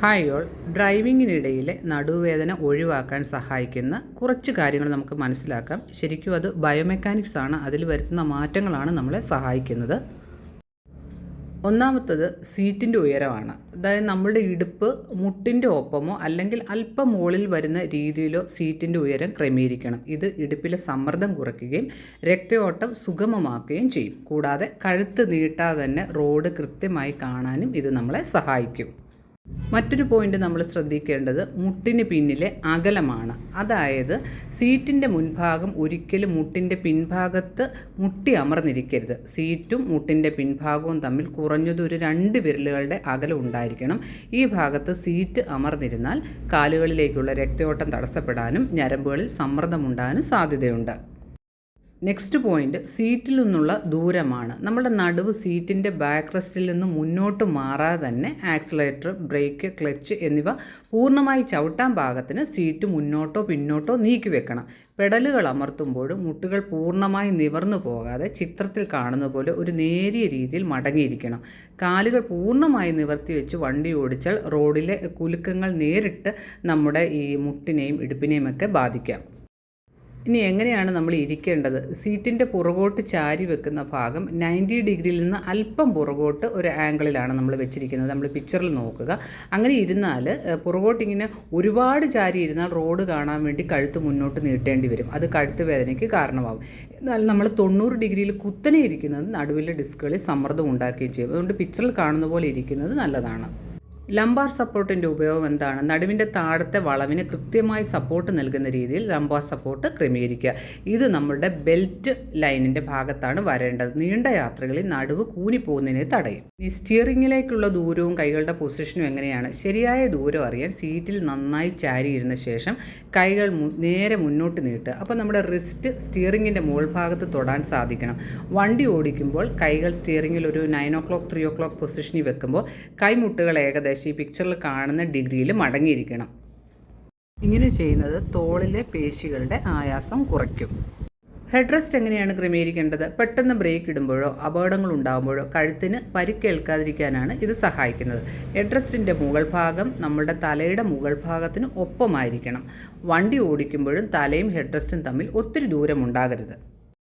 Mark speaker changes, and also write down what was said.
Speaker 1: Hi all. ഡ്രൈവിങ്ങിനിടയിലെ നടുവേദന ഒഴിവാക്കാൻ സഹായിക്കുന്ന കുറച്ച് കാര്യങ്ങൾ നമുക്ക് മനസ്സിലാക്കാം. ശരിക്കും അത് ബയോമെക്കാനിക്സ് ആണ്, അതിൽ വരുത്തുന്ന മാറ്റങ്ങളാണ് നമ്മളെ സഹായിക്കുന്നത്. ഒന്നാമത്തത് സീറ്റിൻ്റെ ഉയരമാണ്. അതായത് നമ്മളുടെ ഇടുപ്പ് മുട്ടിൻ്റെ ഒപ്പമോ അല്ലെങ്കിൽ അല്പം മുകളിൽ വരുന്ന രീതിയിലോ സീറ്റിൻ്റെ ഉയരം ക്രമീകരിക്കണം. ഇത് ഇടുപ്പിലെ സമ്മർദ്ദം കുറയ്ക്കുകയും രക്തയോട്ടം സുഗമമാക്കുകയും ചെയ്യും. കൂടാതെ കഴുത്ത് നീട്ടാതെ തന്നെ റോഡ് കൃത്യമായി കാണാനും ഇത് നമ്മളെ സഹായിക്കും. മറ്റൊരു പോയിന്റ് നമ്മൾ ശ്രദ്ധിക്കേണ്ടത് മുട്ടിന് പിന്നിലെ അകലമാണ്. അതായത് സീറ്റിൻ്റെ മുൻഭാഗം ഒരിക്കലും മുട്ടിൻ്റെ പിൻഭാഗത്ത് മുട്ടി അമർന്നിരിക്കരുത്. സീറ്റും മുട്ടിൻ്റെ പിൻഭാഗവും തമ്മിൽ കുറഞ്ഞത് ഒരു 2 വിരലുകളുടെ അകലം ഉണ്ടായിരിക്കണം. ഈ ഭാഗത്ത് സീറ്റ് അമർന്നിരുന്നാൽ കാലുകളിലേക്കുള്ള രക്തയോട്ടം തടസ്സപ്പെടാനും ഞരമ്പുകളിൽ സമ്മർദ്ദമുണ്ടാകാനും സാധ്യതയുണ്ട്. നെക്സ്റ്റ് പോയിന്റ് സീറ്റിൽ നിന്നുള്ള ദൂരമാണ്. നമ്മുടെ നടുവ് സീറ്റിൻ്റെ ബാക്ക് റെസ്റ്റിൽ നിന്ന് മുന്നോട്ട് മാറാതെ തന്നെ ആക്സിലറേറ്റർ, ബ്രേക്ക്, ക്ലച്ച് എന്നിവ പൂർണ്ണമായി ചവിട്ടാൻ പാകത്തിന് സീറ്റ് മുന്നോട്ടോ പിന്നോട്ടോ നീക്കി വെക്കണം. പെഡലുകൾ അമർത്തുമ്പോഴും മുട്ടുകൾ പൂർണ്ണമായി നിവർന്നു പോകാതെ ചിത്രത്തിൽ കാണുന്ന പോലെ ഒരു നേരിയ രീതിയിൽ മടങ്ങിയിരിക്കണം. കാലുകൾ പൂർണ്ണമായി നിവർത്തി വെച്ച് വണ്ടി ഓടിച്ചാൽ റോഡിലെ കുലുക്കങ്ങൾ നേരിട്ട് നമ്മുടെ ഈ മുട്ടിനെയും ഇടുപ്പിനെയും ഒക്കെ ബാധിക്കാം. ഇനി എങ്ങനെയാണ് നമ്മൾ ഇരിക്കേണ്ടത്? സീറ്റിൻ്റെ പുറകോട്ട് ചാരി വെക്കുന്ന ഭാഗം 90 ഡിഗ്രിയിൽ നിന്ന് അല്പം പുറകോട്ട് ഒരു ആംഗിളിലാണ് നമ്മൾ വെച്ചിരിക്കുന്നത്. നമ്മൾ പിക്ചറിൽ നോക്കുക. അങ്ങനെ ഇരുന്നാൽ പുറകോട്ട് ഇങ്ങനെ ഒരുപാട് ചാരി ഇരുന്നാൽ റോഡ് കാണാൻ വേണ്ടി കഴുത്ത് മുന്നോട്ട് നീട്ടേണ്ടി വരും. അത് കഴുത്ത് വേദനയ്ക്ക് കാരണമാകും. എന്നാൽ നമ്മൾ 90 ഡിഗ്രിയിൽ കുത്തനെ ഇരിക്കുന്നത് നടുവിലെ ഡിസ്കുകളിൽ സമ്മർദ്ദം ഉണ്ടാക്കുകയും ചെയ്യും. അതുകൊണ്ട് പിക്ചറിൽ കാണുന്ന പോലെ ഇരിക്കുന്നത് നല്ലതാണ്. ലംബാർ സപ്പോർട്ടിൻ്റെ ഉപയോഗം എന്താണ്? നടുവിൻ്റെ താഴത്തെ വളവിന് കൃത്യമായി സപ്പോർട്ട് നൽകുന്ന രീതിയിൽ ലംബാർ സപ്പോർട്ട് ക്രമീകരിക്കുക. ഇത് നമ്മളുടെ ബെൽറ്റ് ലൈനിൻ്റെ ഭാഗത്താണ് വരേണ്ടത്. നീണ്ട യാത്രകളിൽ നടുവ് കൂനിപ്പോകുന്നതിനെ തടയും. ഈ സ്റ്റിയറിങ്ങിലേക്കുള്ള ദൂരവും കൈകളുടെ പൊസിഷനും എങ്ങനെയാണ്? ശരിയായ ദൂരം അറിയാൻ സീറ്റിൽ നന്നായി ചാരിയിരുന്ന ശേഷം കൈകൾ നേരെ മുന്നോട്ട് നീട്ടുക. അപ്പോൾ നമ്മുടെ റിസ്റ്റ് സ്റ്റിയറിങ്ങിൻ്റെ മുകൾ ഭാഗത്ത് തൊടാൻ സാധിക്കണം. വണ്ടി ഓടിക്കുമ്പോൾ കൈകൾ സ്റ്റിയറിങ്ങിൽ ഒരു 9 o'clock 3 o'clock പൊസിഷനിൽ വെക്കുമ്പോൾ കൈമുട്ടുകൾ ഏകദേശം ഈ പിക്ചറിൽ കാണുന്ന ഡിഗ്രിയിൽ മടങ്ങിയിരിക്കണം. ഇങ്ങനെ ചെയ്യുന്നത് തോളിലെ പേശികളുടെ ആയാസം കുറയ്ക്കും. ഹെഡ് റെസ്റ്റ് എങ്ങനെയാണ് ക്രമീകരിക്കേണ്ടത്? പെട്ടെന്ന് ബ്രേക്ക് ഇടുമ്പോഴോ അപകടങ്ങൾ ഉണ്ടാകുമ്പോഴോ കഴുത്തിന് പരിക്കേൽക്കാതിരിക്കാനാണ് ഇത് സഹായിക്കുന്നത്. ഹെഡ് റെസ്റ്റിൻ്റെ മുകൾ ഭാഗം നമ്മുടെ തലയുടെ മുകൾ ഭാഗത്തിന് ഒപ്പമായിരിക്കണം. വണ്ടി ഓടിക്കുമ്പോഴും തലയും ഹെഡ് റെസ്റ്റും തമ്മിൽ ഒത്തിരി ദൂരം ഉണ്ടാകരുത്.